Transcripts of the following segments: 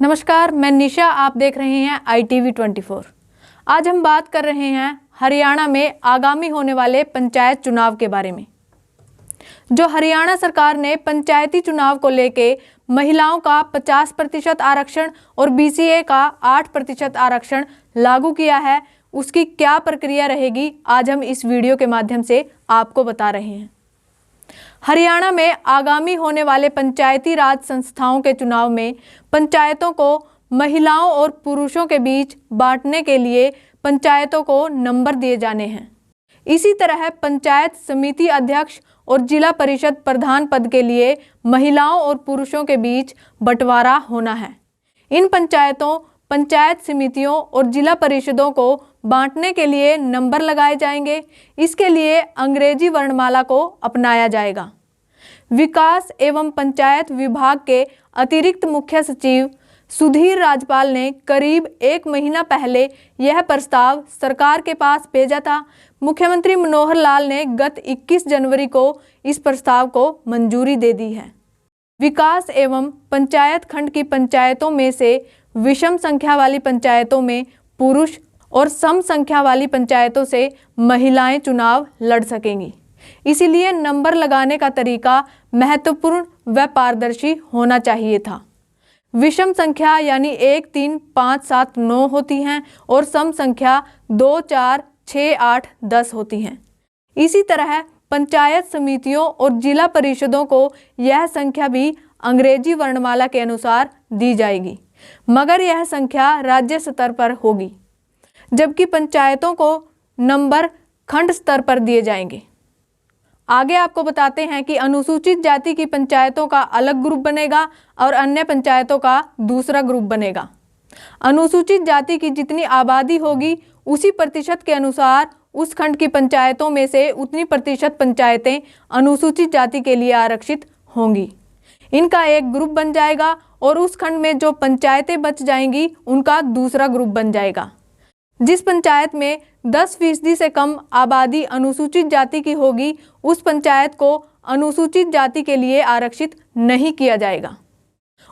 नमस्कार, मैं निशा। आप देख रहे हैं ITV 24। आज हम बात कर रहे हैं हरियाणा में आगामी होने वाले पंचायत चुनाव के बारे में। जो हरियाणा सरकार ने पंचायती चुनाव को लेके महिलाओं का 50% आरक्षण और BCA का 8% आरक्षण लागू किया है, उसकी क्या प्रक्रिया रहेगी, आज हम इस वीडियो के माध्यम से आपको बता रहे हैं। हरियाणा में आगामी होने वाले पंचायती राज संस्थाओं के चुनाव में पंचायतों को महिलाओं और पुरुषों के बीच बांटने के लिए पंचायतों को नंबर दिए जाने हैं। इसी तरह पंचायत समिति अध्यक्ष और जिला परिषद प्रधान पद के लिए महिलाओं और पुरुषों के बीच बंटवारा होना है। इन पंचायतों, पंचायत समितियों और जिला परिषदों को बांटने के लिए नंबर लगाए जाएंगे। इसके लिए अंग्रेजी वर्णमाला को अपनाया जाएगा। विकास एवं पंचायत विभाग के अतिरिक्त मुख्य सचिव सुधीर राजपाल ने करीब 1 महीना पहले यह प्रस्ताव सरकार के पास भेजा था। मुख्यमंत्री मनोहर लाल ने गत 21 जनवरी को इस प्रस्ताव को मंजूरी दे दी है। विकास एवं पंचायत खंड की पंचायतों में से विषम संख्या वाली पंचायतों में पुरुष और सम संख्या वाली पंचायतों से महिलाएं चुनाव लड़ सकेंगी। इसीलिए नंबर लगाने का तरीका महत्वपूर्ण व पारदर्शी होना चाहिए था। विषम संख्या यानी 1, 3, 5, 7, 9 होती हैं और सम संख्या 2, 4, 6, 8, 10 होती हैं। इसी तरह पंचायत समितियों और जिला परिषदों को यह संख्या भी अंग्रेजी वर्णमाला के अनुसार दी जाएगी, मगर यह संख्या राज्य स्तर पर होगी, जबकि पंचायतों को नंबर खंड स्तर पर दिए जाएंगे। आगे आपको बताते हैं कि अनुसूचित जाति की पंचायतों का अलग ग्रुप बनेगा और अन्य पंचायतों का दूसरा ग्रुप बनेगा। अनुसूचित जाति की जितनी आबादी होगी उसी प्रतिशत के अनुसार उस खंड की पंचायतों में से उतनी प्रतिशत पंचायतें अनुसूचित जाति के लिए आरक्षित होंगी। इनका एक ग्रुप बन जाएगा और उस खंड में जो पंचायतें बच जाएंगी उनका दूसरा ग्रुप बन जाएगा। जिस पंचायत में 10% से कम आबादी अनुसूचित जाति की होगी उस पंचायत को अनुसूचित जाति के लिए आरक्षित नहीं किया जाएगा।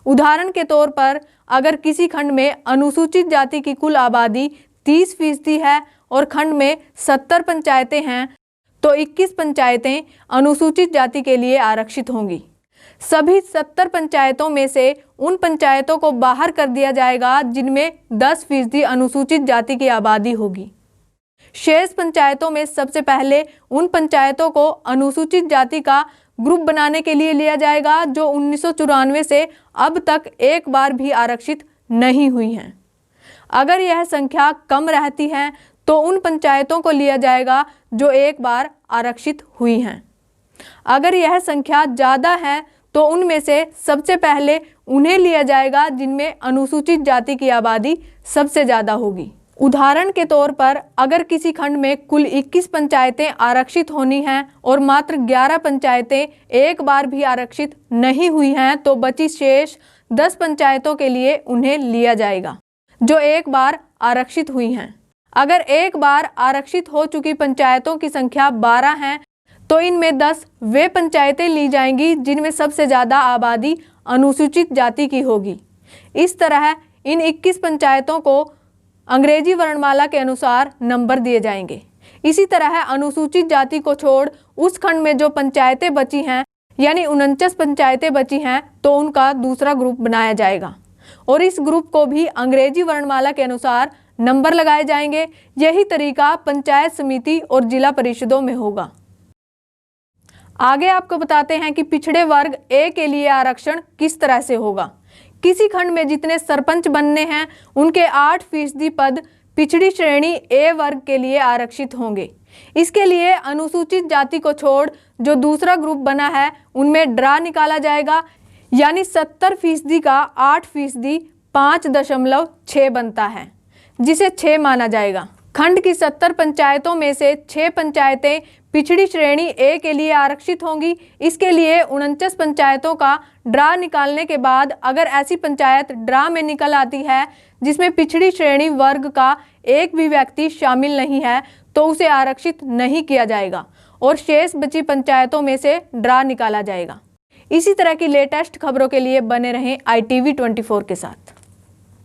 उदाहरण के तौर पर अगर किसी खंड में अनुसूचित जाति की कुल आबादी 30% है और खंड में 70 पंचायतें हैं तो 21 पंचायतें अनुसूचित जाति के लिए आरक्षित होंगी। सभी 70 पंचायतों में से उन पंचायतों को बाहर कर दिया जाएगा जिनमें 10% अनुसूचित जाति की आबादी होगी। शेष पंचायतों में सबसे पहले उन पंचायतों को अनुसूचित जाति का ग्रुप बनाने के लिए लिया जाएगा जो 1994 से अब तक एक बार भी आरक्षित नहीं हुई हैं। अगर यह संख्या कम रहती है तो उन पंचायतों को लिया जाएगा जो एक बार आरक्षित हुई हैं। अगर यह संख्या ज़्यादा है तो उनमें से सबसे पहले उन्हें लिया जाएगा जिनमें अनुसूचित जाति की आबादी सबसे ज़्यादा होगी। उदाहरण के तौर पर अगर किसी खंड में कुल 21 पंचायतें आरक्षित होनी हैं और मात्र 11 पंचायतें एक बार भी आरक्षित नहीं हुई हैं तो बची शेष 10 पंचायतों के लिए उन्हें लिया जाएगा जो एक बार आरक्षित हुई हैं। अगर एक बार आरक्षित हो चुकी पंचायतों की संख्या 12 है तो इनमें 10 वे पंचायतें ली जाएंगी जिनमें सबसे ज़्यादा आबादी अनुसूचित जाति की होगी। इस तरह इन 21 पंचायतों को अंग्रेजी वर्णमाला के अनुसार नंबर दिए जाएंगे। इसी तरह अनुसूचित जाति को छोड़ उस खंड में जो पंचायतें बची हैं यानी 49 पंचायतें बची हैं तो उनका दूसरा ग्रुप बनाया जाएगा और इस ग्रुप को भी अंग्रेजी वर्णमाला के अनुसार नंबर लगाए जाएंगे। यही तरीका पंचायत समिति और जिला परिषदों में होगा। आगे आपको बताते हैं कि पिछड़े वर्ग A के लिए आरक्षण किस तरह से होगा। किसी खंड में जितने सरपंच बनने हैं उनके 8% पद पिछड़ी श्रेणी A वर्ग के लिए आरक्षित होंगे। इसके लिए अनुसूचित जाति को छोड़ जो दूसरा ग्रुप बना है उनमें ड्रा निकाला जाएगा, यानी 70% का 8% 5.6 बनता है, जिसे 6 माना जाएगा। खंड की 70 पंचायतों में से 6 पंचायतें पिछड़ी श्रेणी A के लिए आरक्षित होंगी। इसके लिए 49 पंचायतों का ड्रा निकालने के बाद अगर ऐसी पंचायत ड्रा में निकल आती है जिसमें पिछड़ी श्रेणी वर्ग का एक भी व्यक्ति शामिल नहीं है तो उसे आरक्षित नहीं किया जाएगा और शेष बची पंचायतों में से ड्रा निकाला जाएगा। इसी तरह की लेटेस्ट खबरों के लिए बने रहें ITV 24 के साथ।